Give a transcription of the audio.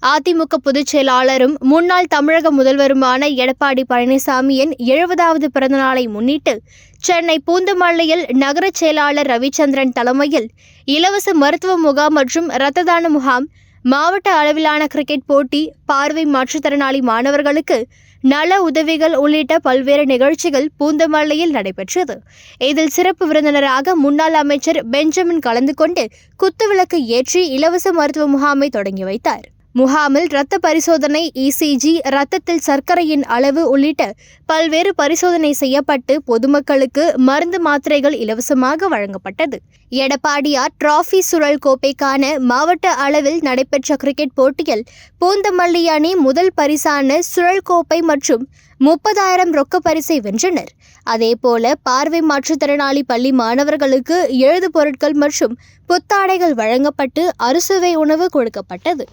அதிமுக பொதுச் செயலாளரும் முன்னாள் தமிழக முதல்வருமான எடப்பாடி பழனிசாமியின் 70வது பிறந்தநாளை முன்னிட்டு சென்னை பூந்தமல்லியில் நகர செயலாளர் ரவிச்சந்திரன் தலைமையில் இலவச மருத்துவ முகாம் மற்றும் இரத்த தான முகாம், மாவட்ட அளவிலான கிரிக்கெட் போட்டி, பார்வை மாற்றுத்திறனாளி மாணவர்களுக்கு நல உதவிகள் உள்ளிட்ட பல்வேறு நிகழ்ச்சிகள் பூந்தமல்லியில் நடைபெற்றது. இதில் சிறப்பு விருந்தினராக முன்னாள் அமைச்சர் பெஞ்சமின் கலந்து கொண்டு குத்துவிளக்கு ஏற்றி இலவச மருத்துவ முகாமை தொடங்கி வைத்தார். முகாமில் இரத்த பரிசோதனை, இசிஜி, இரத்தத்தில் சர்க்கரையின் அளவு உள்ளிட்ட பல்வேறு பரிசோதனை செய்யப்பட்டு பொதுமக்களுக்கு மருந்து மாத்திரைகள் இலவசமாக வழங்கப்பட்டது. எடப்பாடியார் டிராபி சுழல் கோப்பைக்கான மாவட்ட அளவில் நடைபெற்ற கிரிக்கெட் போட்டியில் பூந்தமல்லி அணி முதல் பரிசான சுழல் கோப்பை மற்றும் 30,000 ரொக்க பரிசை வென்றனர். அதேபோல பார்வை மாற்றுத்திறனாளி பள்ளி மாணவர்களுக்கு எழுது பொருட்கள் மற்றும் புத்தாடைகள் வழங்கப்பட்டு அறுசுவை உணவு கொடுக்கப்பட்டது.